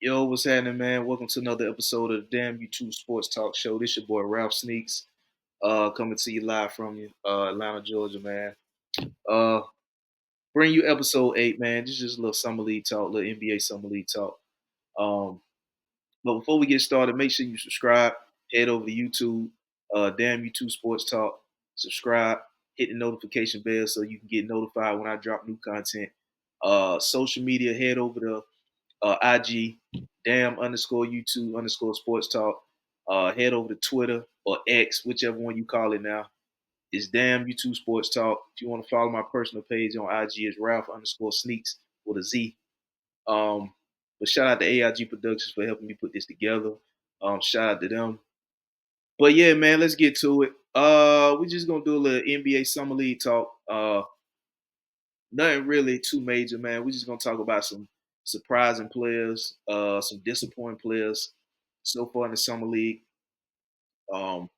Yo, what's happening, man? Welcome to another episode of the Damn YouTube Sports Talk Show. This your boy Ralph Sneaks, coming to you live from Atlanta, Georgia, man. Uh, bring you episode 8, man. This is just a little summer league talk, little NBA summer league talk. Um, but before we get started, make sure you subscribe. Head over to YouTube, Damn YouTube Sports Talk. Subscribe, hit the notification bell so you can get notified when I drop new content. Social media, head over to IG, damn underscore YouTube underscore sports talk. Head over to Twitter or X, whichever one you call it now. It's damn YouTube sports talk. If you want to follow my personal page on IG, it's Ralph underscore sneaks with a Z. But shout out to AIG Productions for helping me put this together. Shout out to them. But yeah, man, let's get to it. We're just gonna do a little NBA Summer League talk. Nothing really too major, man. We're just gonna talk about some surprising players, some disappointing players so far in the summer league. Um,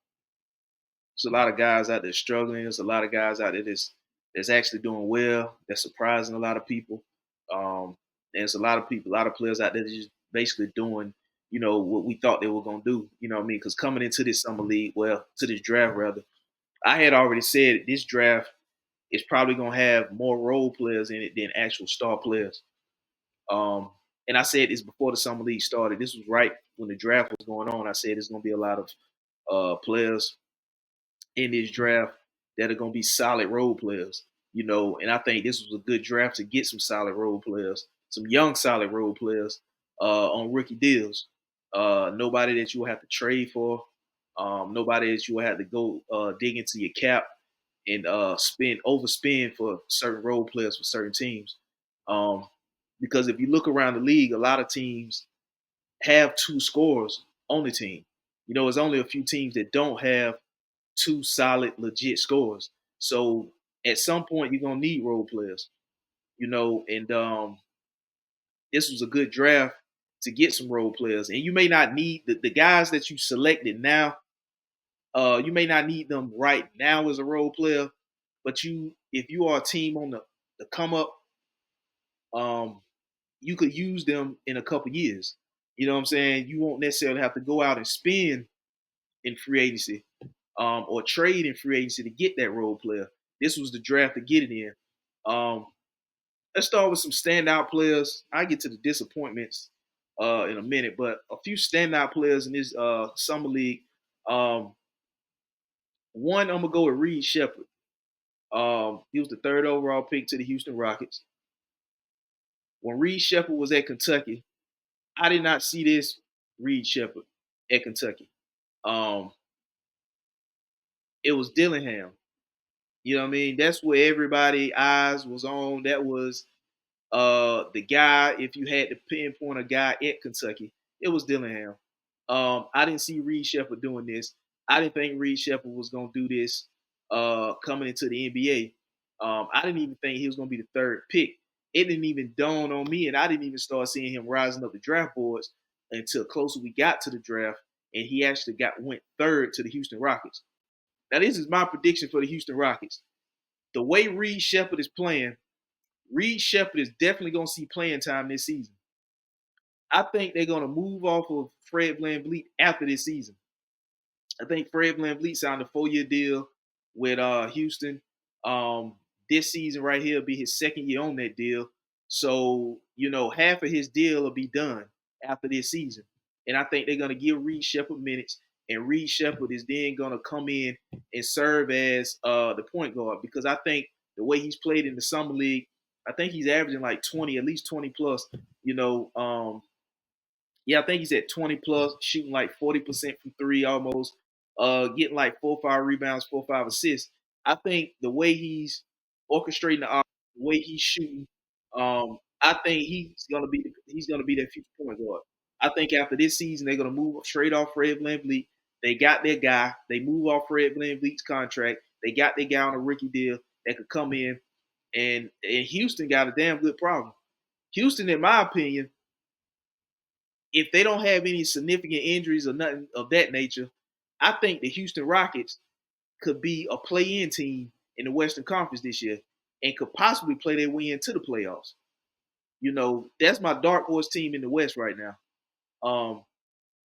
there's a lot of guys out there struggling. There's a lot of guys out there that's actually doing well. That's surprising a lot of people. There's a lot of people, a lot of players out there that's just basically doing, what we thought they were gonna do. You know what I mean? Because coming into this summer league, well, to this draft rather, I had already said this draft is probably gonna have more role players in it than actual star players. And I said this before the summer league started. This was right when the draft was going on. I said there's going to be a lot of players in this draft that are going to be solid role players. And I think this was a good draft to get some solid role players, some young solid role players on rookie deals. Nobody that you will have to trade for. Nobody that you will have to go dig into your cap and overspend for certain role players for certain teams. Um, because if you look around the league, a lot of teams have two scorers on the team. There's only a few teams that don't have two solid, legit scorers. So at some point, you're gonna need role players. And this was a good draft to get some role players. And you may not need the guys that you selected now. You may not need them right now as a role player, but if you are a team on the come up, um, you could use them in a couple years. You know what I'm saying? You won't necessarily have to go out and spend in free agency or trade in free agency to get that role player. This was the draft to get it in. Um, let's start with some standout players. I get to the disappointments in a minute, but a few standout players in this summer league. One, I'm gonna go with Reed Shepard. He was the third overall pick to the Houston Rockets. When Reed Shepard was at Kentucky, I did not see this Reed Shepard at Kentucky. Um, it was Dillingham. You know what I mean? That's where everybody eyes was on. That was the guy. If you had to pinpoint a guy at Kentucky, it was Dillingham. I didn't see Reed Shepard doing this. I didn't think Reed Shepard was gonna do this coming into the NBA. I didn't even think he was gonna be the third pick. It didn't even dawn on me, and I didn't even start seeing him rising up the draft boards until closer we got to the draft, and he actually went third to the Houston Rockets. Now, this is my prediction for the Houston Rockets. The way Reed Shepard is playing, Reed Shepard is definitely going to see playing time this season. I think they're going to move off of Fred VanVleet after this season. I think Fred VanVleet signed a 4-year deal with Houston. This season right here will be his second year on that deal. So, half of his deal will be done after this season. And I think they're going to give Reed Shepard minutes. And Reed Shepard is then going to come in and serve as the point guard because I think the way he's played in the summer league, I think he's averaging like 20, at least 20 plus. I think he's at 20 plus, shooting like 40% from three almost, getting like 4 or 5 rebounds, 4 or 5 assists. I think the way he's orchestrating the offense, the way he's shooting, I think he's gonna be that future point guard. I think after this season they're gonna move straight off Fred VanVleet. They got their guy. They move off Fred VanVleet's contract. They got their guy on a rookie deal that could come in, and Houston got a damn good problem. Houston, in my opinion, if they don't have any significant injuries or nothing of that nature, I think the Houston Rockets could be a play-in team in the Western Conference this year and could possibly play their way into the playoffs. That's my dark horse team in the West right now.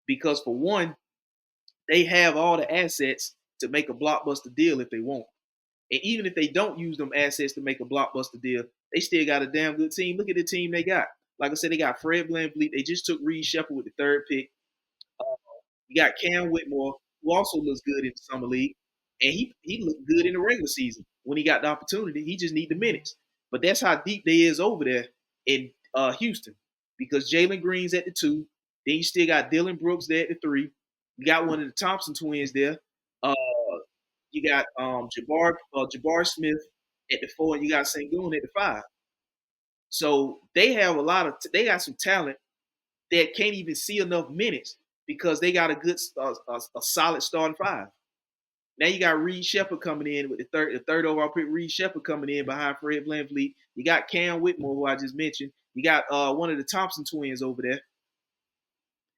Because for one, they have all the assets to make a blockbuster deal if they want. And even if they don't use them assets to make a blockbuster deal, they still got a damn good team. Look at the team they got. Like I said, they got Fred VanVleet. They just took Reed Shepard with the third pick. You got Cam Whitmore, who also looks good in the summer league, and he looked good in the regular season when he got the opportunity. He just need the minutes. But that's how deep they is over there in Houston, because Jalen Green's at the 2. Then you still got Dylan Brooks there at the 3. You got one of the Thompson twins there. Uh, you got Jabbar Smith at the 4, and you got Sengun at the 5. So they have they got some talent that can't even see enough minutes because they got a good, a solid starting 5. Now you got Reed Shepard coming in with the third overall pick. Reed Shepard coming in behind Fred VanVleet. You got Cam Whitmore, who I just mentioned. You got one of the Thompson twins over there.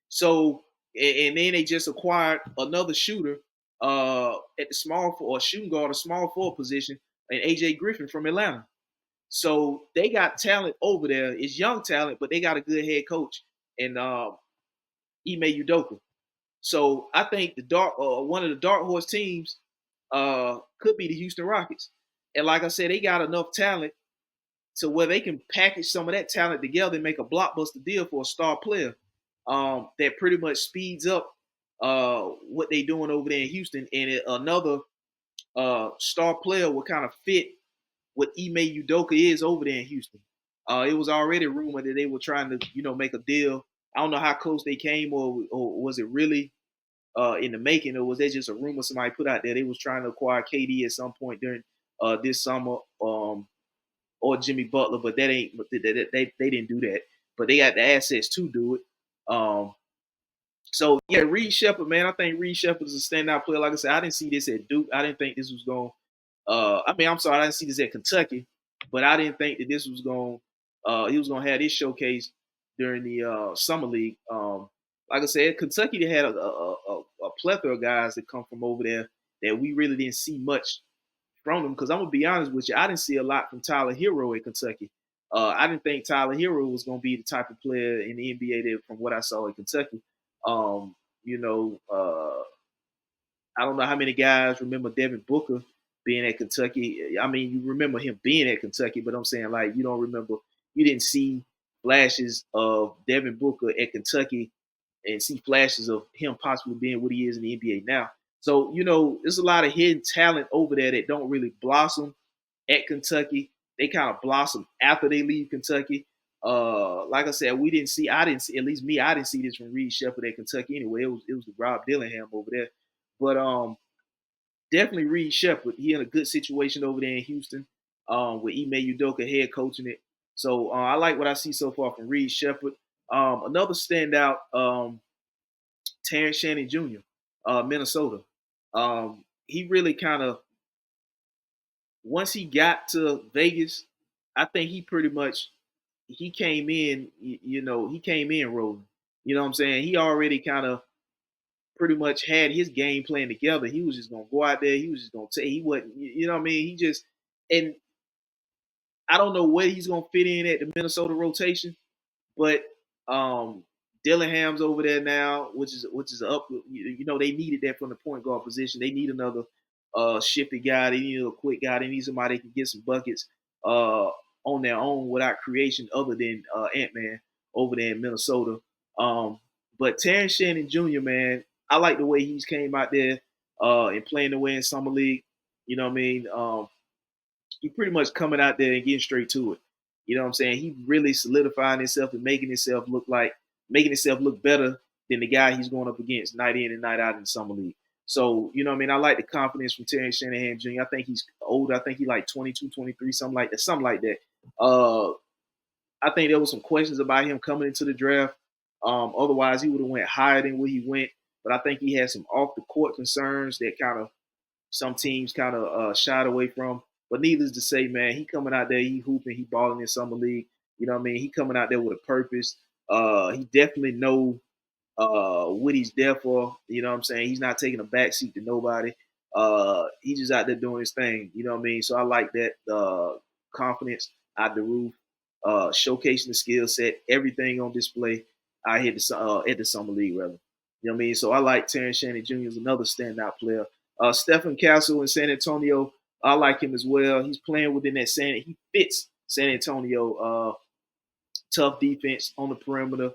So, and then they just acquired another shooter at the small or shooting guard, a small forward position, and AJ Griffin from Atlanta. So they got talent over there. It's young talent, but they got a good head coach and Ime Udoka. So I think one of the dark horse teams could be the Houston Rockets. And like I said, they got enough talent to where they can package some of that talent together and make a blockbuster deal for a star player that pretty much speeds up what they doing over there in Houston. And another star player will kind of fit what Ime Udoka is over there in Houston. It was already rumored that they were trying to, make a deal. I don't know how close they came, or was it really in the making, or was that just a rumor somebody put out there? They was trying to acquire KD at some point during this summer, or Jimmy Butler, but that ain't. They didn't do that, but they got the assets to do it. So yeah, Reed Shepard, man, I think Reed Shepard is a standout player. Like I said, I didn't see this at Duke. I didn't think this was going. I'm sorry, I didn't see this at Kentucky, but I didn't think that this was going. He was going to have this showcase during the summer league. Like I said, Kentucky they had a plethora of guys that come from over there that we really didn't see much from them. Because I'm gonna be honest with you, I didn't see a lot from Tyler Hero at Kentucky. I didn't think Tyler Hero was going to be the type of player in the NBA that, from what I saw in Kentucky. Um, you know, I don't know how many guys remember Devin Booker being at Kentucky. I mean, you remember him being at Kentucky, but I'm saying like you don't remember, you didn't see flashes of Devin Booker at Kentucky and see flashes of him possibly being what he is in the NBA now. So, there's a lot of hidden talent over there that don't really blossom at Kentucky. They kind of blossom after they leave Kentucky. Like I said, I didn't see, at least me, I didn't see this from Reed Shepard at Kentucky anyway. It was the Rob Dillingham over there. But definitely Reed Shepard. He in a good situation over there in Houston with Ime Udoka head coaching it. So I like what I see so far from Reed Shepard. Another standout, Terrence Shannon Jr., Minnesota. He really kind of, once he got to Vegas, I think he pretty much he came in, he came in rolling. You know what I'm saying? He already kind of pretty much had his game plan together. He was just gonna go out there. He was just gonna take. He wasn't. You know what I mean? He just, and I don't know where he's gonna fit in at the Minnesota rotation, but Dillingham's over there now, which is up. They needed that from the point guard position. They need another shifty guy. They need a quick guy. They need somebody that can get some buckets on their own without creation, other than Ant-Man over there in Minnesota. But Terrence Shannon Jr., man, I like the way he's came out there and playing the way in summer league. You know what I mean? He pretty much coming out there and getting straight to it. You know what I'm saying? He really solidifying himself and making himself look better than the guy he's going up against night in and night out in the summer league. So, you know what I mean? I like the confidence from Terrence Shanahan Jr. I think he's older. I think he's like 22, 23, something like that. I think there was some questions about him coming into the draft. Otherwise, he would have went higher than where he went. But I think he had some off the court concerns that kind of some teams kind of shied away from. But needless to say, man, he coming out there, he hooping, he balling in summer league. You know what I mean? He coming out there with a purpose. He definitely know what he's there for. You know what I'm saying? He's not taking a backseat to nobody. He's just out there doing his thing. You know what I mean? So I like that confidence out the roof, showcasing the skill set, everything on display. I hit at the summer league rather. You know what I mean? So I like Terrence Shannon Jr. is another standout player. Stephen Castle in San Antonio, I like him as well. He's playing within that he fits San Antonio. Tough defense on the perimeter.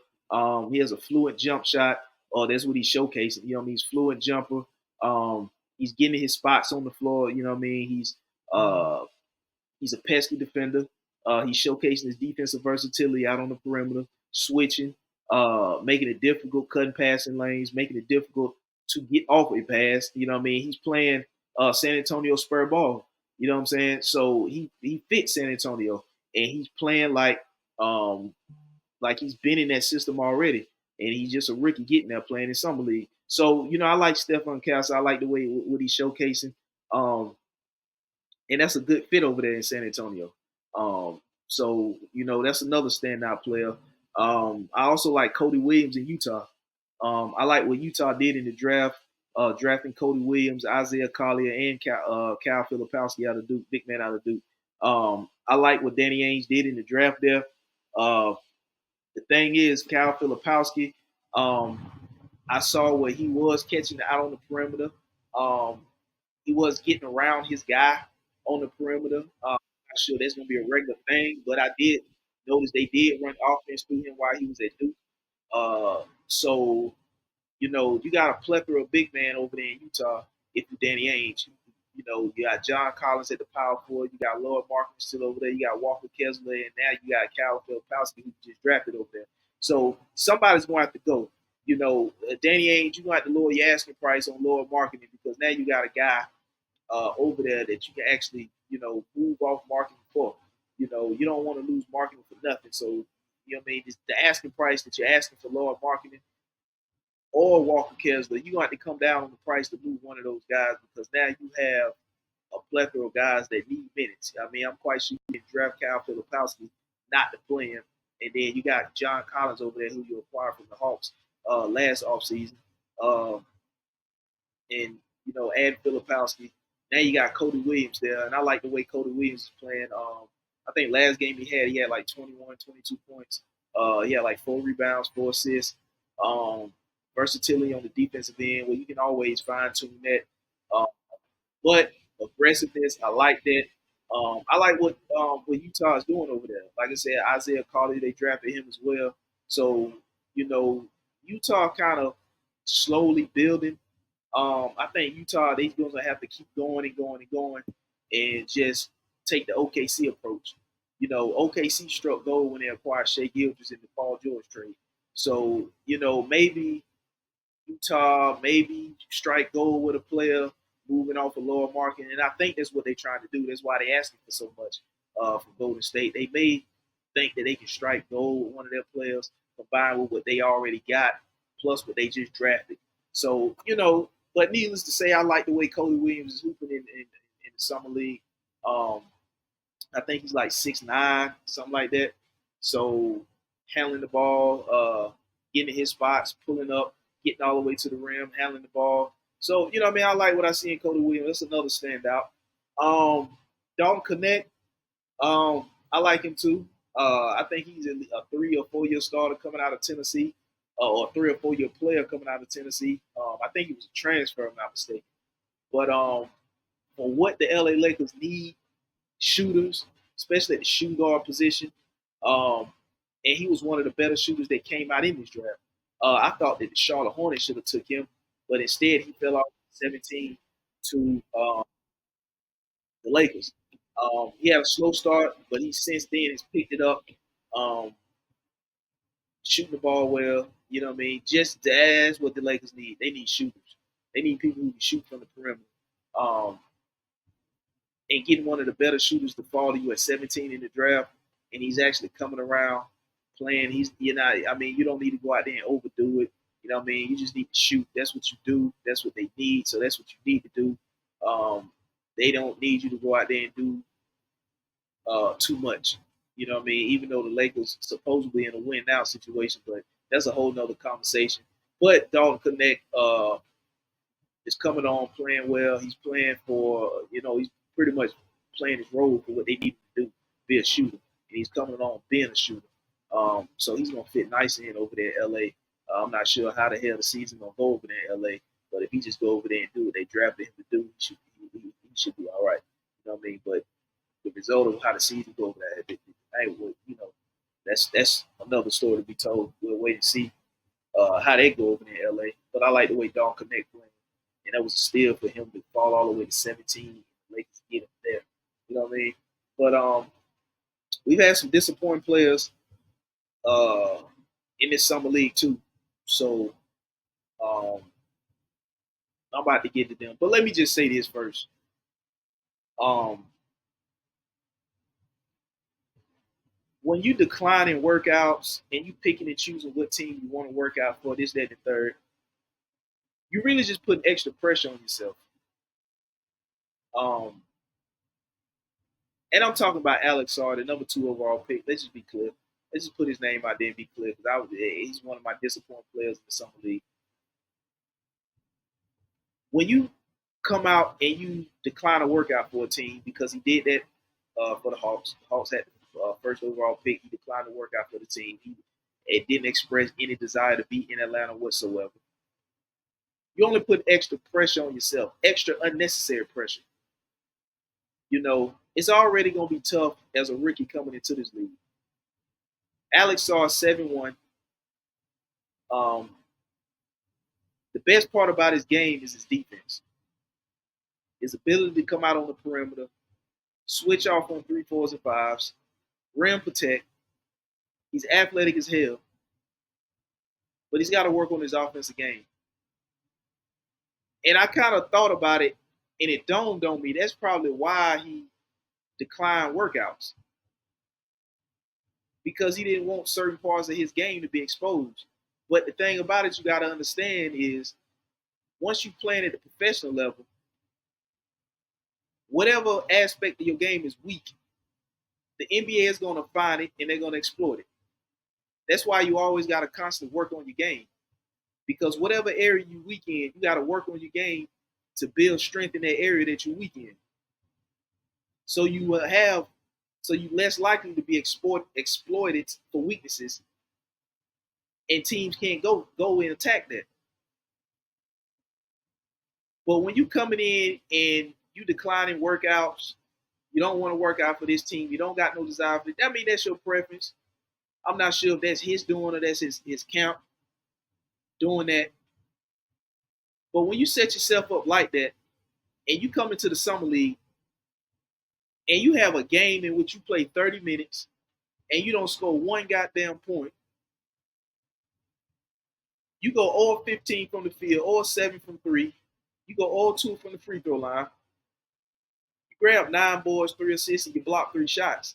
He has a fluent jump shot. That's what he's showcasing. You know what I mean? He's fluent jumper. He's getting his spots on the floor. You know what I mean? Uh, he's a pesky defender. He's showcasing his defensive versatility out on the perimeter, switching, making it difficult, cutting passing lanes, making it difficult to get off a pass. You know what I mean? He's playing San Antonio spur ball. You know what I'm saying? So he fits San Antonio, and he's playing like he's been in that system already, and he's just a rookie getting there playing in summer league. So I like Stephon Castle. I like the way what he's showcasing. And that's a good fit over there in San Antonio. So that's another standout player. I also like Cody Williams in Utah. I like what Utah did in the draft, drafting Cody Williams, Isaiah Collier, and Cal Filipowski out of Duke, big man out of Duke. I like what Danny Ainge did in the draft there. The thing is, Cal Filipowski, I saw what he was catching out on the perimeter. Um, he was getting around his guy on the perimeter. I'm not sure that's going to be a regular thing, but I did notice they did run offense through him while he was at Duke. So you got a plethora of big man over there in Utah. If you're Danny Ainge, you got John Collins at the power forward. You got Lord Markham still over there. You got Walker Kessler, and now you got Cal Filipowski who just drafted over there. So somebody's going to have to go. Danny Ainge, you're going to have to lower your asking price on Lord Marketing because now you got a guy over there that you can actually, move off marketing for. You don't want to lose marketing for nothing. So, what I mean? Just the asking price that you're asking for Lord Marketing or Walker Kessler, you're going to have to come down on the price to move one of those guys because now you have a plethora of guys that need minutes. I mean, I'm quite sure you can draft Cal Filipowski not to play him. And then you got John Collins over there who you acquired from the Hawks last offseason. And add Filipowski. Now you got Cody Williams there, and I like the way Cody Williams is playing. I think last game he had like 21, 22 points. He had like 4 rebounds, 4 assists. Versatility on the defensive end, where you can always fine tune that. Uh, but aggressiveness, I like that. I like what Utah is doing over there. Like I said, Isaiah Collier, they drafted him as well. So Utah kind of slowly building. I think Utah they're going to have to keep going and going and going, and just take the OKC approach. OKC struck gold when they acquired Shea Gilgeous in the Paul George trade. So maybe Utah maybe strike gold with a player moving off a lower market, and I think that's what they're trying to do. That's why they're asking for so much from Golden State. They may think that they can strike gold with one of their players combined with what they already got, plus what they just drafted. So but needless to say, I like the way Cody Williams is hooping in the summer league. Um, I think he's like 6'9", something like that. So handling the ball, getting his spots, pulling up, getting all the way to the rim, handling the ball. So what I mean. I like what I see in Cody Williams. That's another standout. Dalton Connect, I like him too. I think he's a 3 or 4 year starter coming out of Tennessee, or a 3 or 4 year player coming out of Tennessee. I think he was a transfer, if I'm not mistaken. But for what the LA Lakers need, shooters, especially at the shooting guard position, and he was one of the better shooters that came out in this draft. I thought that the Charlotte Hornets should have took him, but instead he fell off 17 to the Lakers. He had a slow start, but he since then has picked it up, um, shooting the ball well. You know what I mean? Just that's what the Lakers need. They need shooters. They need people who can shoot from the perimeter. Um, and getting one of the better shooters to fall to you at 17 in the draft, and he's actually coming around playing. I mean, you don't need to go out there and overdo it. You know what I mean? You just need to shoot. That's what you do. That's what they need. So that's what you need to do. They don't need you to go out there and do too much. You know what I mean? Even though the Lakers supposedly in a win now situation, but that's a whole nother conversation. But Dalton Connect is coming on playing well. He's playing for, he's pretty much playing his role for what they need to do, be a shooter. And he's coming on being a shooter. So he's gonna fit nice in over there in LA. I'm not sure how the hell the season gonna go over there in LA, but if he just go over there and do what they drafted him to do, he should be all right. You know what I mean? But the result of how the season go over there, hey, well, that's another story to be told. We'll wait and see how they go over there in LA. But I like the way Don Connect playing, and that was a steal for him to fall all the way to 17. Lakers get him there. You know what I mean? But we've had some disappointing players uh, in this summer league too. So um, I'm about to get to them. But let me just say this first. Um, when you declining workouts and you picking and choosing what team you want to work out for, this, that, and the third, you really just putting extra pressure on yourself. Um, and I'm talking about Alex Sarr, the number 2 overall pick. Let's just be clear. Let's just put his name out there and be clear because he's one of my disappointing players in the summer league. When you come out and you decline a workout for a team because he did that for the Hawks. The Hawks had the first overall pick. He declined to work out for the team. It didn't express any desire to be in Atlanta whatsoever. You only put extra pressure on yourself, extra unnecessary pressure. It's already going to be tough as a rookie coming into this league. Alex Sarr 7-1. The best part about his game is his defense. His ability to come out on the perimeter, switch off on 3, 4s, and 5s, rim protect. He's athletic as hell, but he's got to work on his offensive game. And I kind of thought about it, and it dawned on me that's probably why he declined workouts. Because he didn't want certain parts of his game to be exposed. But the thing about it you got to understand is once you play at the professional level, whatever aspect of your game is weak, the NBA is going to find it and they're going to exploit it. That's why you always got to constantly work on your game. Because whatever area you weak in, you got to work on your game to build strength in that area that you're weak in. So you're less likely to be exploited for weaknesses, and teams can't go and attack that. But when you coming in and you declining workouts, you don't want to work out for this team, you don't got no desire for it. I mean, that's your preference. I'm not sure if that's his doing or that's his camp doing that. But when you set yourself up like that and you come into the summer league and you have a game in which you play 30 minutes and you don't score one goddamn point, you go 0-15 from the field, 0-7 from 3, you go 0-2 from the free throw line, you grab 9 boards, 3 assists, and you block 3 shots.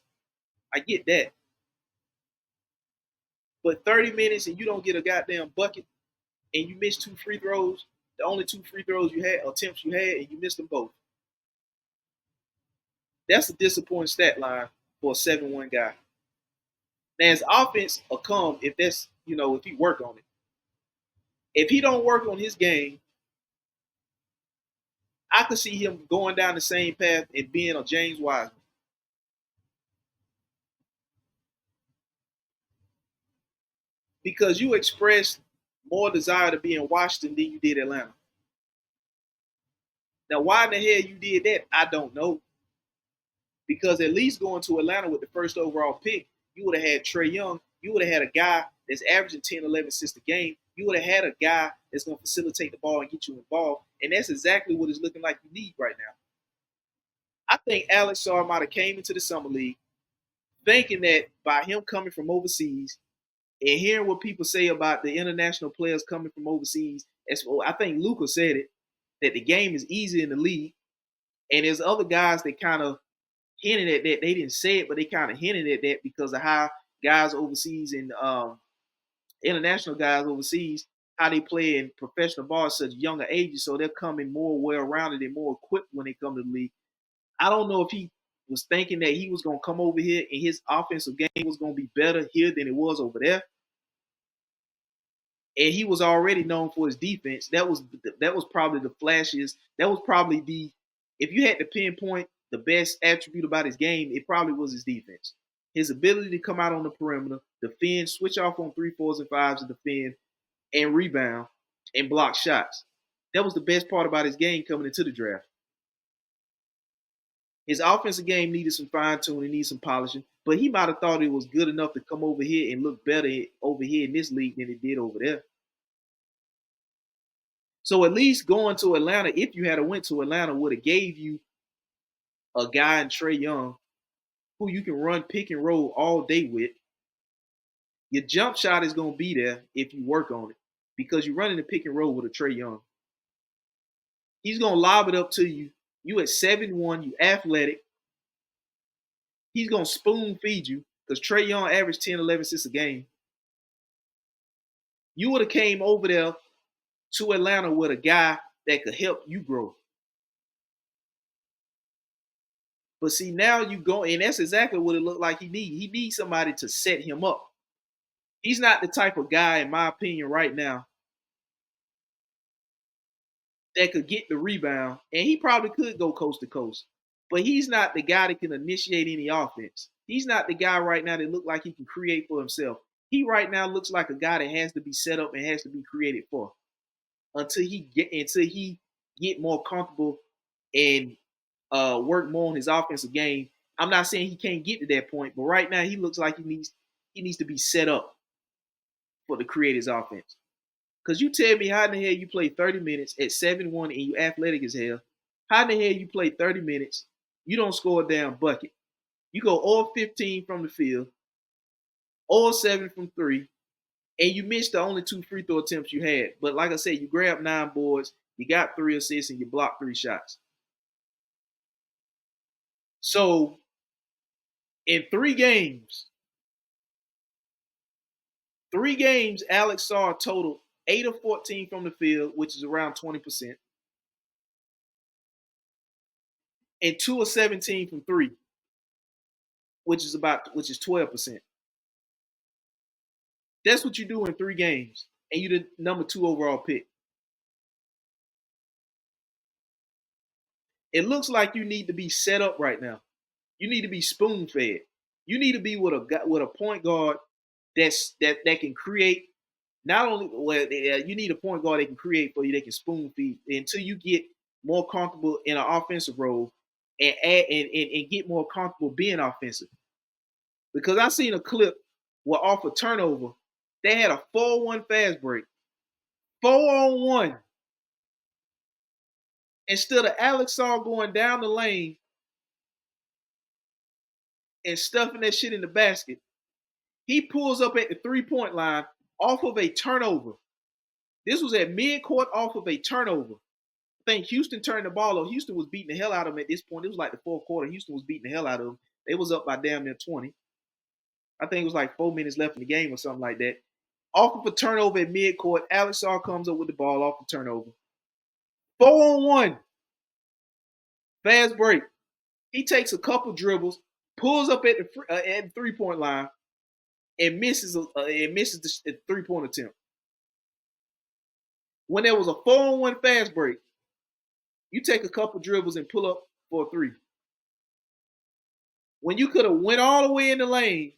I get that. But 30 minutes and you don't get a goddamn bucket and you miss 2 free throws, the only 2 free throws you had, attempts you had, and you missed them both. That's a disappointing stat line for a 7-1 guy. Now his offense will come if if he work on it. If he don't work on his game, I could see him going down the same path and being a James Wiseman. Because you expressed more desire to be in Washington than you did Atlanta. Now, why in the hell you did that, I don't know. Because at least going to Atlanta with the first overall pick, you would have had Trae Young. You would have had a guy that's averaging 10, 11 assists a game. You would have had a guy that's going to facilitate the ball and get you involved. And that's exactly what it's looking like you need right now. I think Alex Sarr might have came into the summer league thinking that by him coming from overseas and hearing what people say about the international players coming from overseas, I think Luka said it, that the game is easy in the league. And there's other guys that kind of hinted at that. They didn't say it, but they kind of hinted at that because of how guys overseas and international guys overseas, how they play in professional ball at such younger ages. So they're coming more well-rounded and more equipped when they come to the league. I don't know if he was thinking that he was going to come over here and his offensive game was going to be better here than it was over there. And he was already known for his defense. That was probably the flashiest. That was probably if you had to pinpoint the best attribute about his game, it probably was his defense. his ability to come out on the perimeter, defend, switch off on 3, 4s, and 5s to defend and rebound and block shots. That was the best part about his game coming into the draft. His offensive game needed some fine tuning, needed some polishing, but he might have thought it was good enough to come over here and look better over here in this league than it did over there. So at least going to Atlanta, if you had went to Atlanta, would have gave you a guy in Trae Young who you can run pick and roll all day with. Your jump shot is going to be there if you work on it because you're running the pick and roll with a Trae Young. He's going to lob it up to you. You at 7'1", you athletic. He's going to spoon feed you because Trae Young averaged 10, 11 assists a game. You would have came over there to Atlanta with a guy that could help you grow. But see, now you go, and that's exactly what it looked like he needs. He needs somebody to set him up. He's not the type of guy, in my opinion, right now, that could get the rebound, and he probably could go coast to coast. But he's not the guy that can initiate any offense. He's not the guy right now that looks like he can create for himself. He right now looks like a guy that has to be set up and has to be created for until he get more comfortable and work more on his offensive game. I'm not saying he can't get to that point, but right now he looks like he needs to be set up for to create his offense. Because you tell me how in the hell you play 30 minutes at 7'1" and you athletic as hell. How in the hell you play 30 minutes, you don't score a damn bucket. You go all 15 from the field, all 7 from 3, and you missed the only 2 free throw attempts you had. But like I said, you grabbed 9 boards, you got 3 assists, and you blocked 3 shots. So in 3 games, Alex saw a total 8 of 14 from the field, which is around 20%, and 2 of 17 from 3, which is 12%. That's what you do in 3 games, and you're the number 2 overall pick. It looks like you need to be set up right now. You need to be spoon fed. You need to be with a point guard that can create. Not only you need a point guard that can create for you, that can spoon feed until you get more comfortable in an offensive role and get more comfortable being offensive. Because I seen a clip where off a turnover, they had a 4-on-1 fast break. 4-on-1. Instead of Alex Saul going down the lane and stuffing that shit in the basket, he pulls up at the 3-point line off of a turnover. This was at midcourt off of a turnover. I think Houston turned the ball over. Houston was beating the hell out of him at this point. It was like the 4th quarter. Houston was beating the hell out of them. They was up by damn near 20. I think it was like 4 minutes left in the game or something like that. Off of a turnover at midcourt, Alex Saul comes up with the ball off the turnover. 4-on-1. Fast break. He takes a couple dribbles, pulls up at the 3-point line, and misses the 3-point attempt. When there was a 4-on-1 fast break, you take a couple dribbles and pull up for a 3. When you could have went all the way in the lane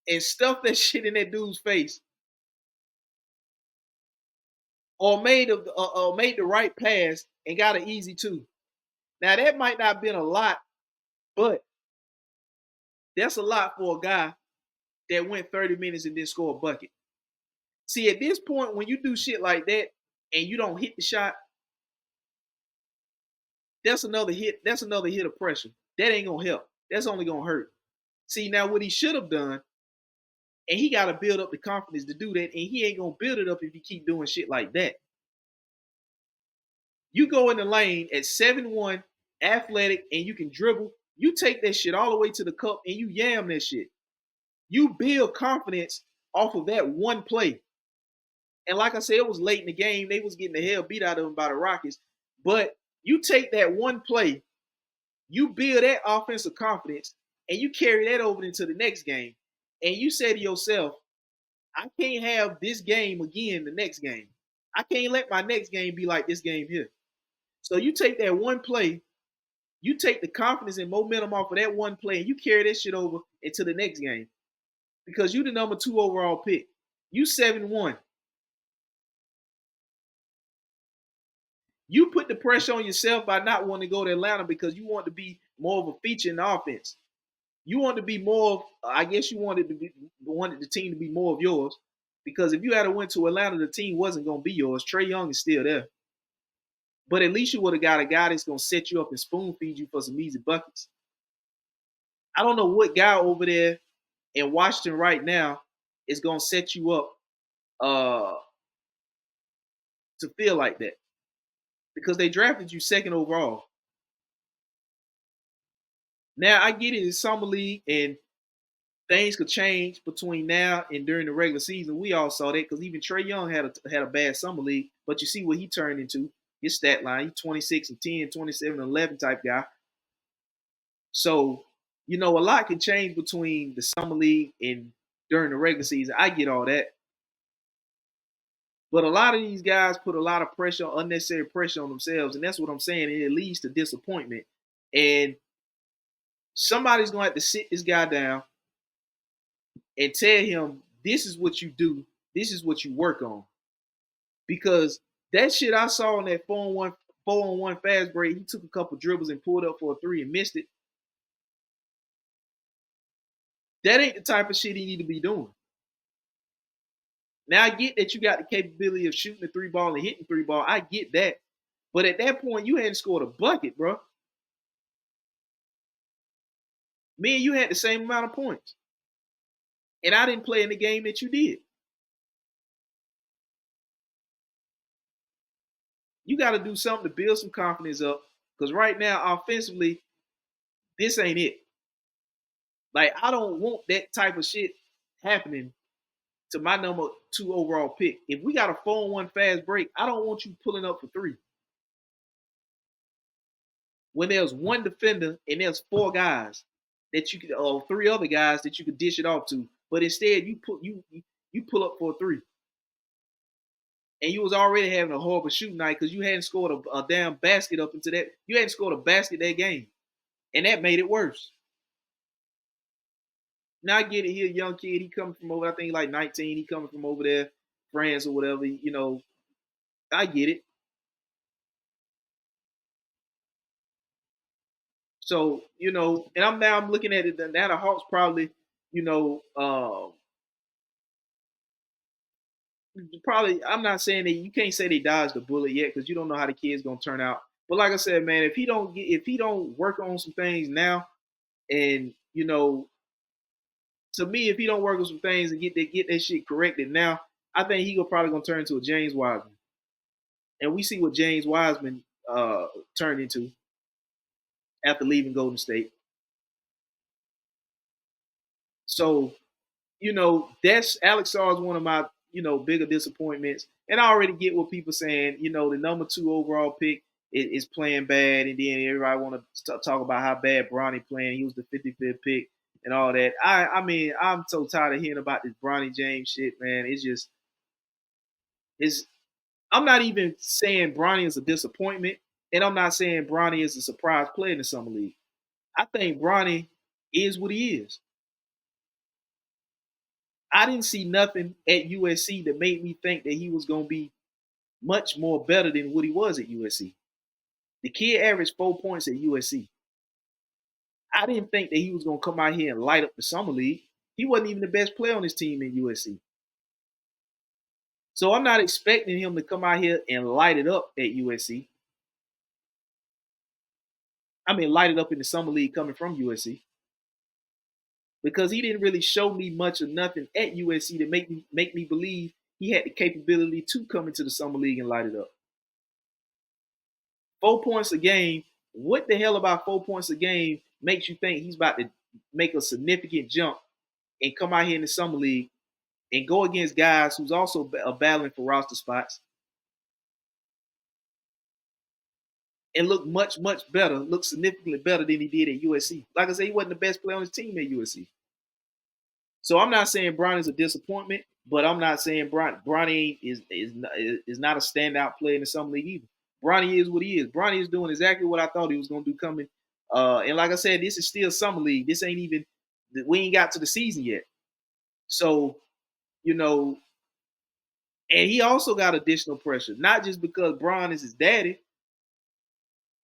and stuffed that shit in that dude's face, or made the right pass and got an easy 2. Now that might not have been a lot, but that's a lot for a guy that went 30 minutes and didn't score a bucket. See, at this point, when you do shit like that and you don't hit the shot, that's another hit. That's another hit of pressure. That ain't gonna help. That's only gonna hurt. See, now what he should have done, and he got to build up the confidence to do that, and he ain't gonna build it up if you keep doing shit like that. You go in the lane at 7'1", athletic, and you can dribble. You take that shit all the way to the cup and you yam that shit. You build confidence off of that one play. And like I said, it was late in the game. They was getting the hell beat out of them by the Rockets. But you take that one play, you build that offensive confidence, and you carry that over into the next game. And you say to yourself, I can't have this game again the next game. I can't let my next game be like this game here. So you take that one play You take the confidence and momentum off of that one play and you carry that shit over into the next game because you the number 2 overall pick. You 7-1. You put the pressure on yourself by not wanting to go to Atlanta because you want to be more of a feature in the offense. You want to be more of, I guess you wanted the team to be more of yours. Because if you had went to Atlanta, the team wasn't going to be yours. Trae Young is still there. But at least you would have got a guy that's going to set you up and spoon feed you for some easy buckets. I don't know what guy over there in Washington right now is going to set you up to feel like that. Because they drafted you second overall. Now, I get it. It's summer league, and things could change between now and during the regular season. We all saw that because even Trae Young had a bad summer league, but you see what he turned into. His stat line, he's 26 and 10, 27 and 11 type guy. So, a lot can change between the summer league and during the regular season. I get all that. But a lot of these guys put a lot of pressure, unnecessary pressure on themselves, and that's what I'm saying. And it leads to disappointment. And somebody's going to have to sit this guy down and tell him, this is what you do. This is what you work on. Because that shit I saw on that 4-on-1 fast break, he took a couple dribbles and pulled up for a 3 and missed it. That ain't the type of shit he need to be doing. Now, I get that you got the capability of shooting the 3-ball and hitting 3-ball. I get that. But at that point, you hadn't scored a bucket, bro. Me and you had the same amount of points. And I didn't play in the game that you did. You got to do something to build some confidence up. Because right now, offensively, this ain't it. Like, I don't want that type of shit happening to my number 2 overall pick. If we got a 4-on-1 fast break, I don't want you pulling up for 3. When there's one defender and there's 4 guys that you could, or 3 other guys that you could dish it off to, but instead you pull up for a 3, and you was already having a horrible shooting night because you hadn't scored a damn basket up into that. You hadn't scored a basket that game, and that made it worse. Now I get it. He a young kid. He coming from over, I think like 19. He coming from over there, France or whatever. I get it. So, and I'm looking at it. Now the Hawks probably, probably. I'm not saying that you can't say they dodged the bullet yet because you don't know how the kid's gonna turn out. But like I said, man, if he don't work on some things now, and to me, if he don't work on some things and get that shit corrected now, I think he probably gonna turn into a James Wiseman. And we see what James Wiseman turned into after leaving Golden State. So, that's Alex Sarr is one of my, bigger disappointments. And I already get what people saying, the number 2 overall pick is playing bad. And then everybody want to talk about how bad Bronny playing. He was the 55th pick and all that. I mean, I'm so tired of hearing about this Bronny James shit, man. I'm not even saying Bronny is a disappointment. And I'm not saying Bronny is a surprise player in the Summer League. I think Bronny is what he is. I didn't see nothing at USC that made me think that he was going to be much more better than what he was at USC. The kid averaged 4 points at USC. I didn't think that he was going to come out here and light up the Summer League. He wasn't even the best player on his team in USC. So I'm not expecting him to come out here and light it up at USC. I mean, light it up in the Summer League coming from USC. Because he didn't really show me much of nothing at USC to make me believe he had the capability to come into the Summer League and light it up. 4 points a game. What the hell about 4 points a game makes you think he's about to make a significant jump and come out here in the Summer League and go against guys who's also battling for roster spots and look much, much better, look significantly better than he did at USC. Like I said, he wasn't the best player on his team at USC. So I'm not saying Bronny's a disappointment, but I'm not saying Bronny is not a standout player in the Summer League either. Bronny is what he is. Bronny is doing exactly what I thought he was going to do coming And like I said, this is still summer league. This ain't even we ain't got to the season yet. So, you know, and he also got additional pressure, not just because Bron is his daddy,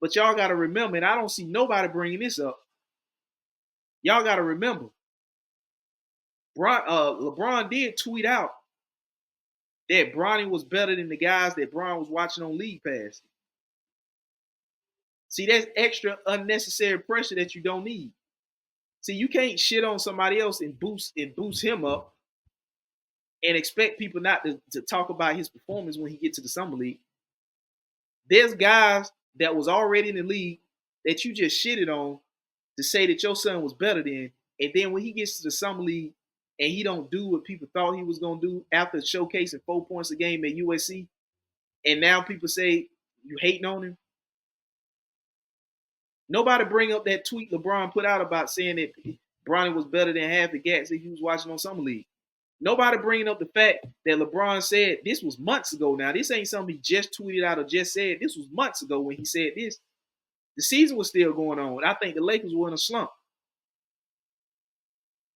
but y'all got to remember, and I don't see nobody bringing this up. Y'all got to remember, LeBron did tweet out that Bronny was better than the guys that Bron was watching on League Pass. See, that's extra unnecessary pressure that you don't need. See, you can't shit on somebody else and boost him up and expect people not to talk about his performance when he gets to the summer league. There's guys that was already in the league that you just shitted on to say that your son was better than, and then when he gets to the summer league and he don't do what people thought he was gonna do after showcasing 4 points a game at USC, and now people say you hating on him. Nobody bring up that tweet LeBron put out about saying that Bronny was better than half the gats that he was watching on summer league. Nobody bringing up the fact that LeBron said this was months ago. Now this ain't something he just tweeted out or just said. This was months ago when he said this. The season was still going on. I think the Lakers were in a slump.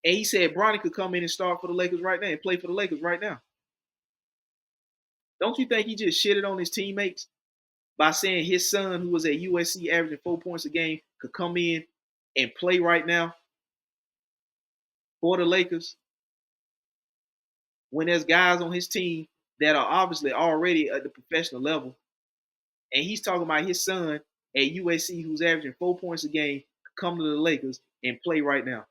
And he said Bronny could come in and start for the Lakers right now and play for the Lakers right now. Don't you think he just shitted on his teammates by saying his son, who was at USC averaging 4 points a game, could come in and play right now for the Lakers when there's guys on his team that are obviously already at the professional level? And he's talking about his son at USC who's averaging 4 points a game come to the Lakers and play right now.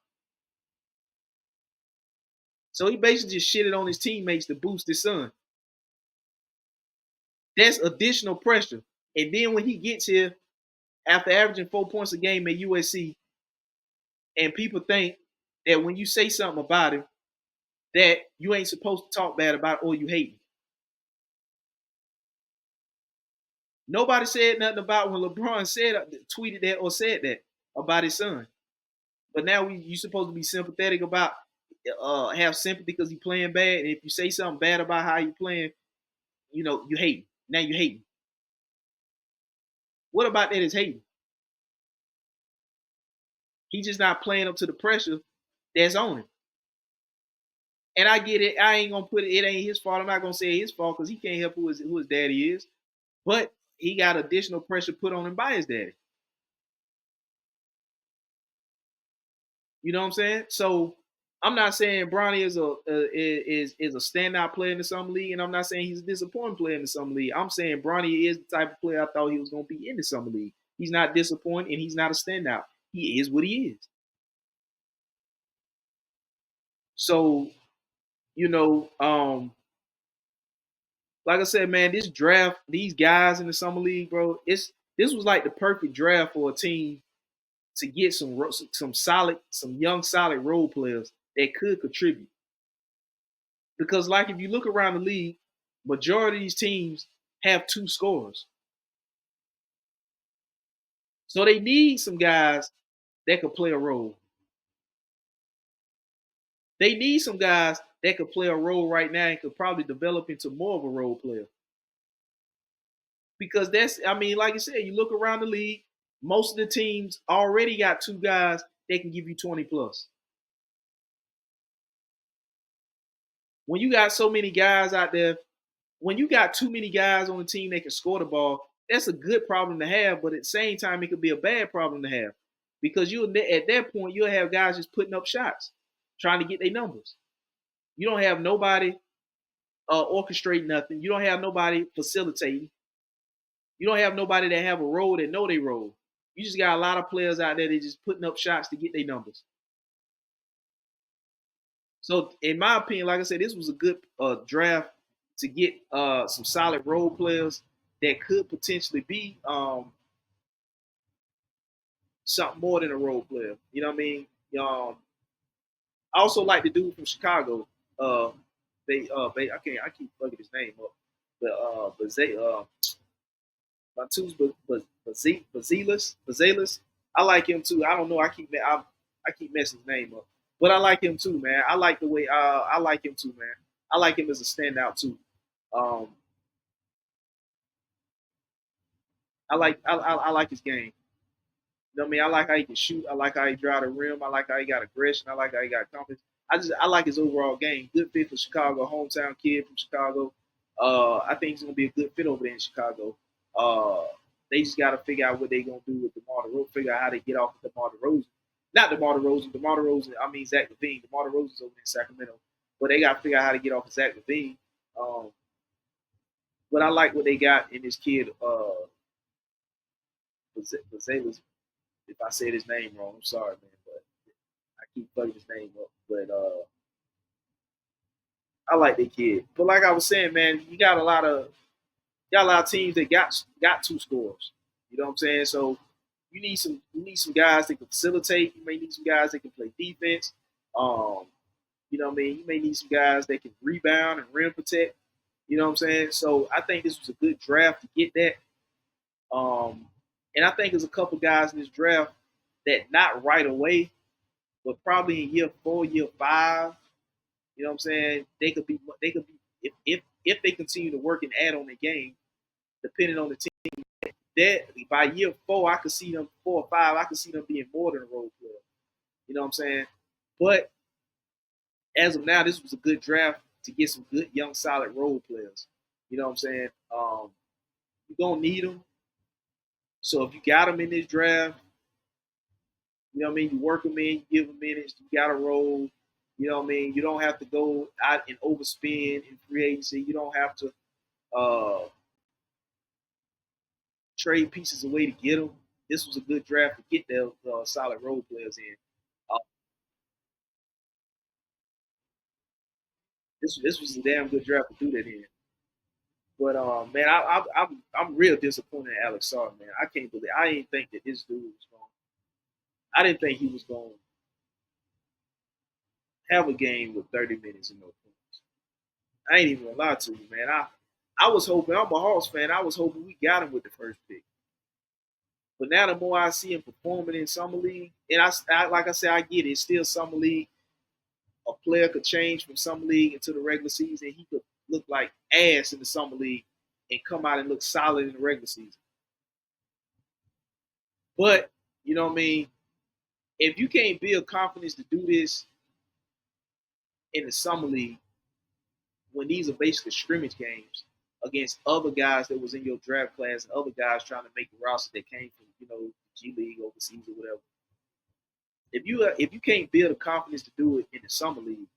So he basically just shitted on his teammates to boost his son. That's additional pressure. And then when he gets here, after averaging 4 points a game at USC, and people think that when you say something about him, that you ain't supposed to talk bad about it or you hate him. Nobody said nothing about when LeBron tweeted that or said that about his son. But now you supposed to be sympathetic about, have sympathy because he's playing bad. And if you say something bad about how he playing, you hate him. Now you hate him. What about that is hating? He's just not playing up to the pressure that's on him. And I get it. I ain't gonna put it. It ain't his fault. I'm not gonna say his fault because he can't help who his daddy is. But he got additional pressure put on him by his daddy. You know what I'm saying? So I'm not saying Bronny is a standout player in the summer league, and I'm not saying he's a disappointing player in the summer league. I'm saying Bronny is the type of player I thought he was gonna be in the summer league. He's not disappointing, and he's not a standout. He is what he is. So, you know, like I said, man, this draft, these guys in the summer league, bro, this was like the perfect draft for a team to get some young solid role players that could contribute. Because like if you look around the league, majority of these teams have two scorers. So they need some guys that could play a role. They need some guys that could play a role right now and could probably develop into more of a role player. Because like I said, you look around the league, most of the teams already got two guys that can give you 20 plus. When you got so many guys out there, when you got too many guys on the team that can score the ball, that's a good problem to have, but at the same time, it could be a bad problem to have. Because at that point, you'll have guys just putting up shots, trying to get their numbers. You don't have nobody orchestrating nothing. You don't have nobody facilitating. You don't have nobody that have a role that know they role. You just got a lot of players out there that just putting up shots to get their numbers. So, in my opinion, like I said, this was a good draft to get some solid role players that could potentially be something more than a role player. You know what I mean? I also like the dude from Chicago. I keep fucking his name up, but Bazelis. I like him too. I don't know. I keep messing his name up, but I like him too, man. I like the way. I like him too, man. I like him as a standout too. Um, I like his game. know what I mean? I like how he can shoot. I like how he drive the rim. I like how he got aggression. I like how he got confidence. I like his overall game. Good fit for Chicago, hometown kid from Chicago. I think he's gonna be a good fit over there in Chicago. Uh, they just got to figure out what they're gonna do with DeMar DeRozan. Figure out how to get off of DeMar DeRozan. Not DeMar DeRozan. DeMar DeRozan. I mean Zach LaVine. DeMar DeRozan's over in Sacramento, but they got to figure out how to get off of Zach LaVine. Um, but I like what they got in this kid. Vazelis. If I said his name wrong, I'm sorry, man. But I keep fucking his name up. But I like the kid. But like I was saying, man, you got a lot of teams that got two scores. You know what I'm saying? So you need some guys that can facilitate. You may need some guys that can play defense. Um, you know what I mean? You may need some guys that can rebound and rim protect. You know what I'm saying? So I think this was a good draft to get that. And I think there's a couple guys in this draft that not right away, but probably in year 4, year 5, you know what I'm saying? They could be if they continue to work and add on the game, depending on the team. That by year 4, I could see them 4 or 5. I could see them being more than a role player. You know what I'm saying? But as of now, this was a good draft to get some good young solid role players. You know what I'm saying? You're gonna need them. So if you got them in this draft, you know what I mean? You work them in, you give them minutes, you got to roll. You know what I mean? You don't have to go out and overspend in free agency. You don't have to uh, trade pieces away to get them. This was a good draft to get their solid role players in. Uh, this was a damn good draft to do that in. But man, I'm real disappointed in Alex Sarr, man. I can't believe I didn't think that this dude was going. I didn't think he was going to have a game with 30 minutes and no points. I ain't even gonna lie to you, man. I was hoping. I'm a Hawks fan. I was hoping we got him with the first pick. But now the more I see him performing in summer league, and like I said, I get it. It's still summer league. A player could change from summer league into the regular season. He could look like ass in the summer league and come out and look solid in the regular season. But you know what I mean? If you can't build confidence to do this in the summer league, when these are basically scrimmage games against other guys that was in your draft class and other guys trying to make the roster that came from G League overseas or whatever. If you can't build the confidence to do it in the summer league,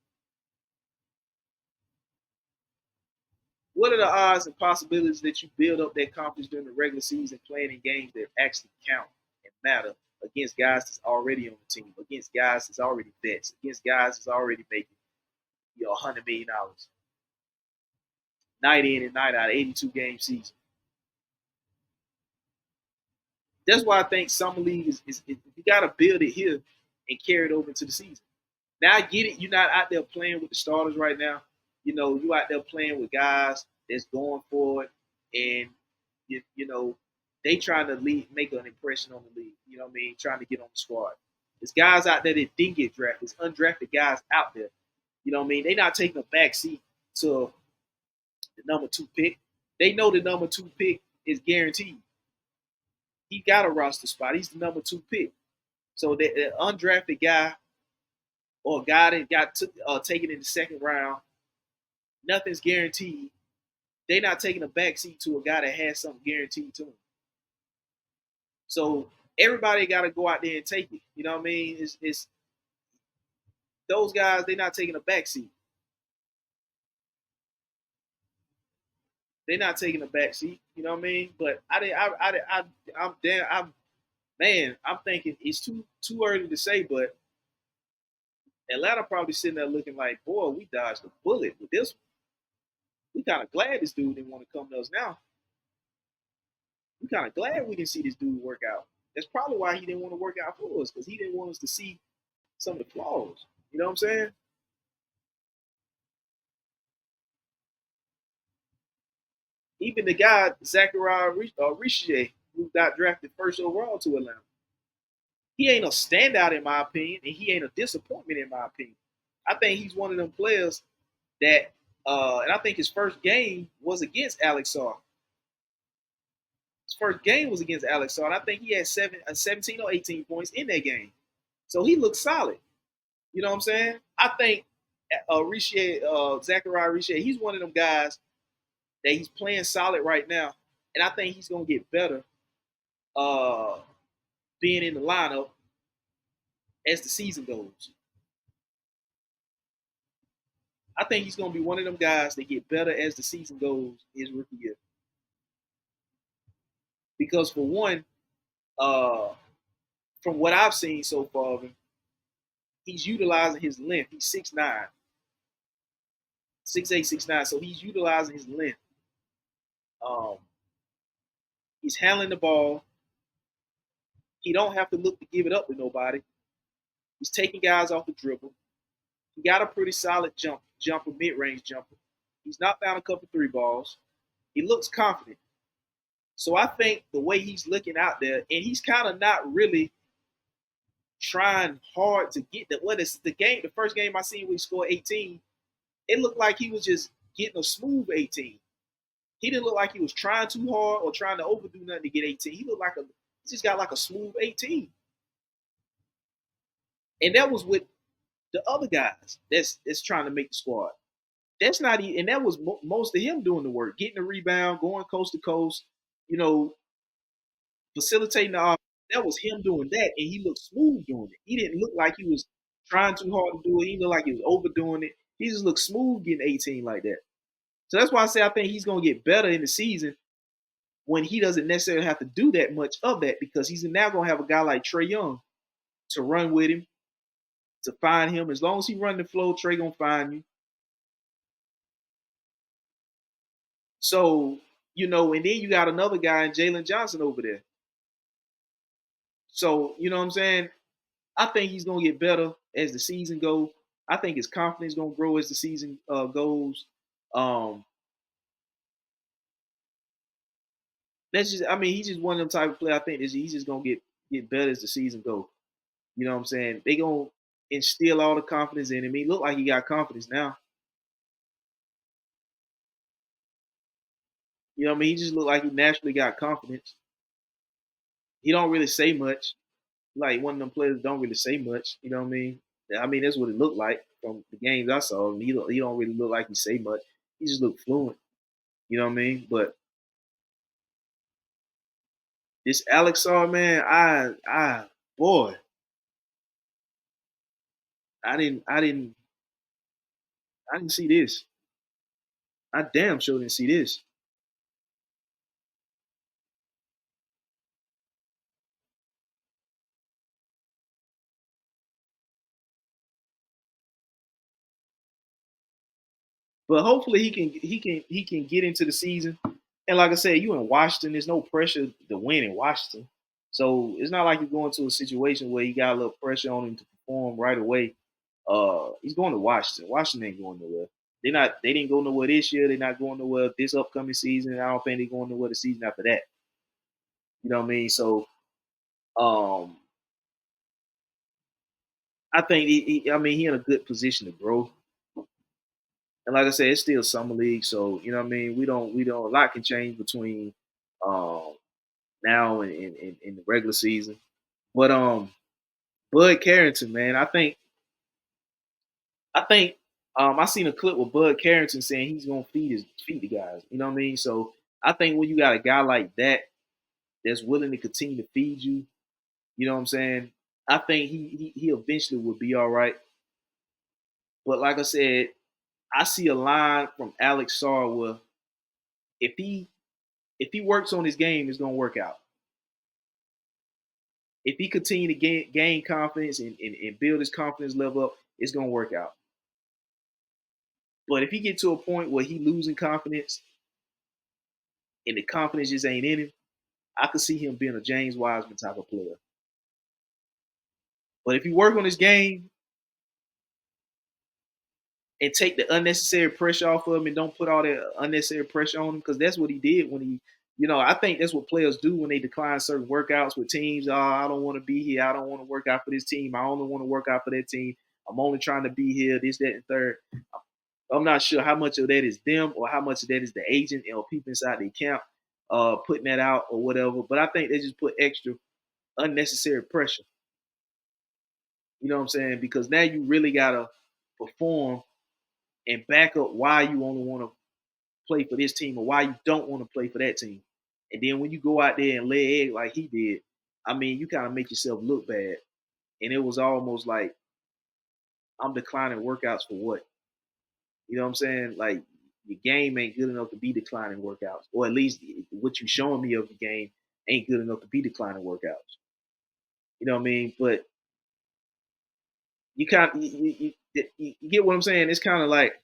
what are the odds and possibilities that you build up that confidence during the regular season playing in games that actually count and matter against guys that's already on the team, against guys that's already vets, against guys that's already making $100 million night in and night out, 82 game season. That's why I think summer league is you got to build it here and carry it over into the season. Now I get it. You're not out there playing with the starters right now. You out there playing with guys that's going for it, and they trying to make an impression on the league. You know what I mean? Trying to get on the squad. There's guys out there that didn't get drafted. There's undrafted guys out there. You know what I mean? They're not taking a back seat to the number 2 pick. They know the number 2 pick is guaranteed. He got a roster spot. He's the number 2 pick. So the undrafted guy or a guy that got taken in the second round, nothing's guaranteed. They're not taking a backseat to a guy that has something guaranteed to him. So everybody got to go out there and take it. You know what I mean? It's those guys. They're not taking a backseat. They're not taking a backseat. You know what I mean? But I'm damn. I'm thinking it's too early to say, but Atlanta probably sitting there looking like, boy, we dodged a bullet with this one. We kind of glad this dude didn't want to come to us now. We kind of glad we didn't see this dude work out. That's probably why he didn't want to work out for us, because he didn't want us to see some of the flaws. You know what I'm saying? Even the guy, Zachariah Richier, who got drafted first overall to Atlanta, he ain't a standout in my opinion, and he ain't a disappointment in my opinion. I think he's one of them players that, and I think his first game was against Alex Sarr. His first game was against Alex Saw, and I think he had 17 or 18 points in that game. So he looked solid. You know what I'm saying? I think Zachariah Richer, he's one of them guys that he's playing solid right now, and I think he's gonna get better uh, being in the lineup as the season goes. I think he's gonna be one of them guys that get better as the season goes his rookie year. Because for one, uh, from what I've seen so far of him, he's utilizing his length. He's 6'9", 6'8", 6'9", so he's utilizing his length. Um, he's handling the ball. He don't have to look to give it up to nobody. He's taking guys off the dribble. He got a pretty solid jumper, mid-range jumper. He's knocked down a couple three balls. He looks confident. So I think the way he's looking out there, and he's kind of not really trying hard to get that. What is the game? The first game I seen when he scored 18, it looked like he was just getting a smooth 18. He didn't look like he was trying too hard or trying to overdo nothing to get 18. He looked like he just got like a smooth 18. And that was with the other guys that's trying to make the squad. That's not even, and that was most of him doing the work, getting the rebound, going coast to coast, you know, facilitating the offense. That was him doing that, and he looked smooth doing it. He didn't look like he was trying too hard to do it. He looked like he was overdoing it. He just looked smooth getting 18 like that. So that's why I say I think he's going to get better in the season when he doesn't necessarily have to do that much of that, because he's now going to have a guy like Trae Young to run with him, to find him. As long as he run the flow, Trae going to find you. So, and then you got another guy in Jalen Johnson over there. So, you know what I'm saying? I think he's going to get better as the season goes. I think his confidence is going to grow as the season goes. He's just one of them type of player. I think he's just going to get better as the season goes. You know what I'm saying? They going to instill all the confidence in him. He look like he got confidence now. You know what I mean? He just looked like he naturally got confidence. He don't really say much. Like one of them players don't really say much. You know what I mean? That's what it looked like from the games I saw. He don't really look like he say much. He just looked fluent. You know what I mean? But this Alex Saw, man, boy, I didn't see this. I damn sure didn't see this. But hopefully he can get into the season. And like I said, you in Washington, there's no pressure to win in Washington. So it's not like you're going to a situation where you got a little pressure on him to perform right away. He's going to Washington. Washington ain't going nowhere. They didn't go nowhere this year. They're not going nowhere this upcoming season. I don't think they're going nowhere the season after that. You know what I mean? So um I think he in a good position to grow. And like I said, it's still summer league, so you know what I mean. We don't a lot can change between um, now and the regular season. But Bud Carrington, man, I think I seen a clip with Bud Carrington saying he's gonna feed the guys. You know what I mean? So I think when you got a guy like that that's willing to continue to feed you, you know what I'm saying? I think he eventually will be all right. But like I said, I see a line from Alex Sarr where if he if he works on his game, it's gonna work out. If he continue to gain confidence and build his confidence level up, it's gonna work out. But if he get to a point where he losing confidence and the confidence just ain't in him, I could see him being a James Wiseman type of player. But if he work on his game and take the unnecessary pressure off of him and don't put all that unnecessary pressure on him, because that's what he did when he, I think that's what players do when they decline certain workouts with teams. Oh, I don't want to be here. I don't want to work out for this team. I only want to work out for that team. I'm only trying to be here, this, that, and third. I'm not sure how much of that is them or how much of that is the agent or people inside the camp. putting that out or whatever. But I think they just put extra unnecessary pressure. You know what I'm saying? Because now you really gotta perform and back up why you only want to play for this team or why you don't want to play for that team. And then when you go out there and lay egg like he did, I mean, you kind of make yourself look bad. And it was almost like I'm declining workouts for what? You know what I'm saying? Like your game ain't good enough to be declining workouts, or at least what you showing me of the game ain't good enough to be declining workouts. You know what I mean? But you kind of you get what I'm saying. It's kind of like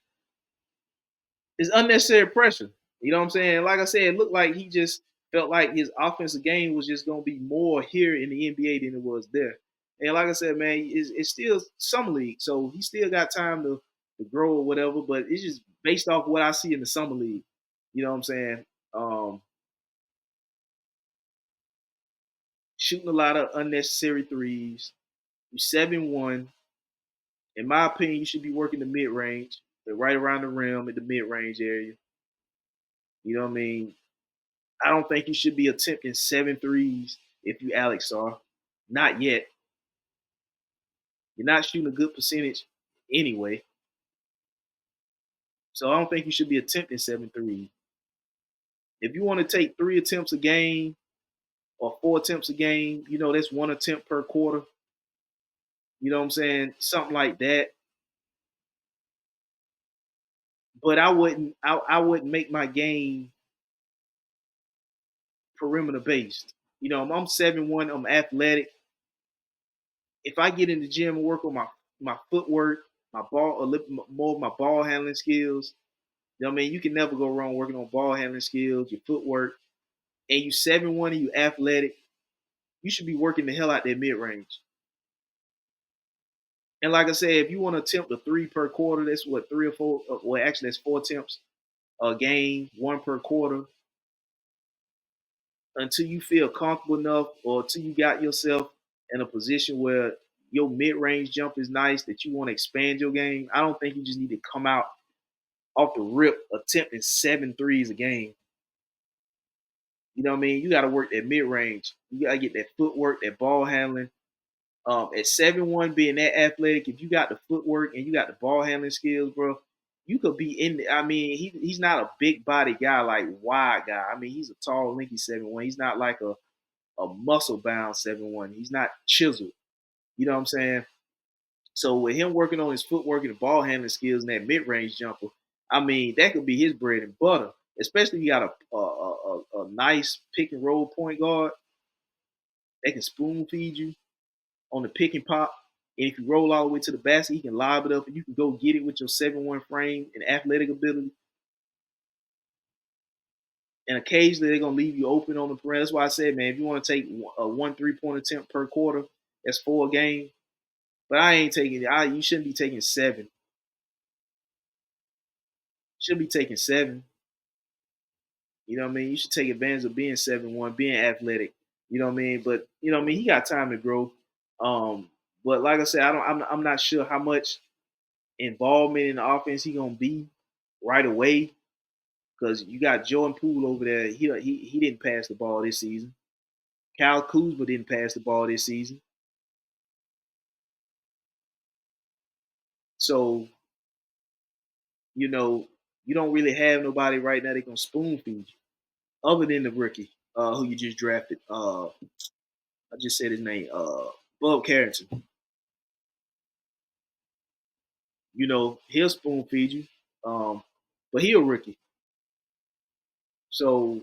it's unnecessary pressure. You know what I'm saying? Like I said, it looked like he just felt like his offensive game was just going to be more here in the NBA than it was there. And like I said, man, it's still summer league, so he still got time to grow or whatever. But it's just based off what I see in the summer league. You know what I'm saying? Um, Shooting a lot of unnecessary threes. You 7-1. In my opinion, you should be working the mid range, right around the rim at the mid range area. You know what I mean? I don't think you should be attempting 7 threes if you Alex are. Not yet. You're not shooting a good percentage anyway. So I don't think you should be attempting 7 threes. If you want to take 3 attempts a game or 4 attempts a game, that's 1 attempt per quarter. You know what I'm saying? Something like that. But I wouldn't make my game perimeter based. I'm 7-1, I'm athletic. If I get in the gym and work on my footwork, my ball, a little more of my ball handling skills, you can never go wrong working on ball handling skills, your footwork, and you 7-1 and you athletic, you should be working the hell out that mid range. And like I said, if you want to attempt a 3 per quarter, that's what 3 or 4. Well, actually, that's 4 attempts a game, 1 per quarter, until you feel comfortable enough or until you got yourself in a position where your mid-range jump is nice that you want to expand your game. I don't think you just need to come out off the rip attempting 7 threes a game. You know what I mean? You got to work that mid-range. You got to get that footwork, that ball handling. At 7-1, being that athletic, if you got the footwork and you got the ball handling skills, bro, you could be in. I mean, he's not a big body guy like wide guy. I mean, he's a tall, lanky 7-1. He's not like a muscle bound 7-1. He's not chiseled. You know what I'm saying? So with him working on his footwork and the ball handling skills and that mid range jumper, I mean that could be his bread and butter. Especially if you got a nice pick and roll point guard that can spoon feed you on the pick and pop. And if you roll all the way to the basket, he can lob it up and you can go get it with your 7-1 frame and athletic ability. And occasionally they're gonna leave you open on the perimeter. That's why I said, man, if you want to take a 1 3-point attempt per quarter, that's 4 games. But I ain't taking it. You shouldn't be taking 7. Should be taking 7. You know what I mean? You should take advantage of being 7-1, being athletic. You know what I mean? But you know what I mean? He got time to grow. But like I said, I'm not sure how much involvement in the offense he gonna be right away. Because you got Jordan Poole over there. He didn't pass the ball this season. Kyle Kuzma didn't pass the ball this season. So, you don't really have nobody right now that can spoon feed you, other than the rookie who you just drafted. I just said his name, Bob Carrington. He'll spoon feed you, but he a rookie, so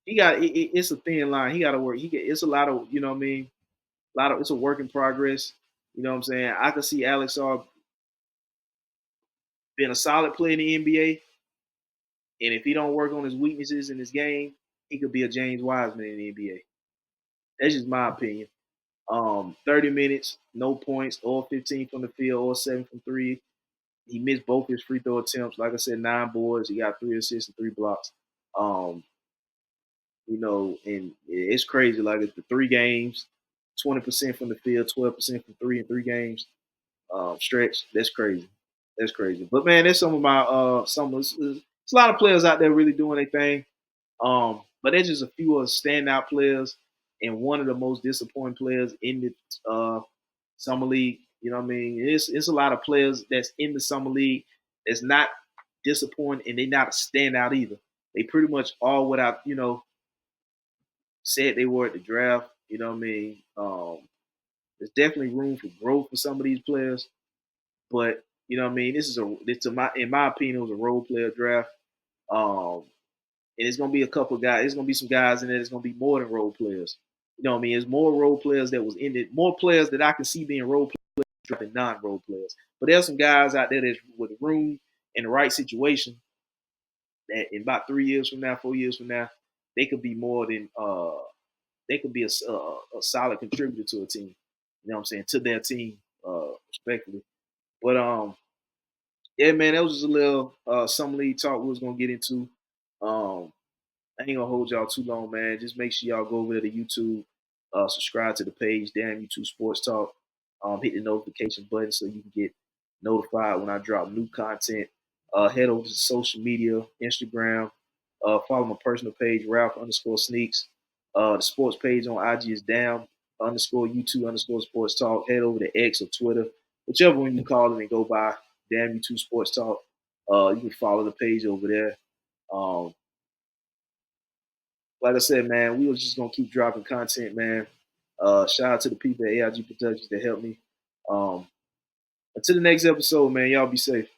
it's a thin line. He got to work. It's a lot of what I mean. It's a work in progress. You know what I'm saying? I can see Alex R being a solid player in the NBA, and if he don't work on his weaknesses in his game, he could be a James Wiseman in the NBA. That's just my opinion. 30 minutes, no points, or 15 from the field, or 7 from three. He missed both his free throw attempts. Like I said, 9 boards. He got 3 assists and 3 blocks. Um, and it's crazy. Like the 3 games, 20% from the field, 12% from three in 3 games. Stretch. That's crazy. That's crazy. But man, that's some of my it's a lot of players out there really doing their thing. But there's just a few of the standout players and one of the most disappointing players in the summer league. You know what I mean? It's a lot of players that's in the summer league that's not disappointing and they're not a standout either. They pretty much all what I said they were at the draft. You know what I mean? There's definitely room for growth for some of these players, but you know what I mean. In my opinion, it was a role player draft. Um, and it's gonna be a couple guys. It's gonna be some guys in there. It's gonna be more than role players. You know what I mean? There's more role players that was in it. More players that I can see being role players than non-role players. But there's some guys out there that's with room in the right situation that in about 3 years from now, 4 years from now, they could be more than they could be a solid contributor to a team. You know what I'm saying? To their team, respectfully. But yeah, man, that was just a little summer league talk we was gonna get into. Um, I ain't gonna hold y'all too long, man. Just make sure y'all go over to YouTube, subscribe to the page, Damn YouTube Sports Talk. Hit the notification button so you can get notified when I drop new content. Head over to social media, Instagram. Follow my personal page, Ralph_Sneaks. The sports page on IG is Down_YouTube_Sports Talk. Head over to X or Twitter, whichever one you call it and go by. Damn YouTube Sports Talk. You can follow the page over there. Like I said, man, we was just gonna keep dropping content, man. Shout out to the people at AIG Productions that helped me. Until the next episode, man, y'all be safe.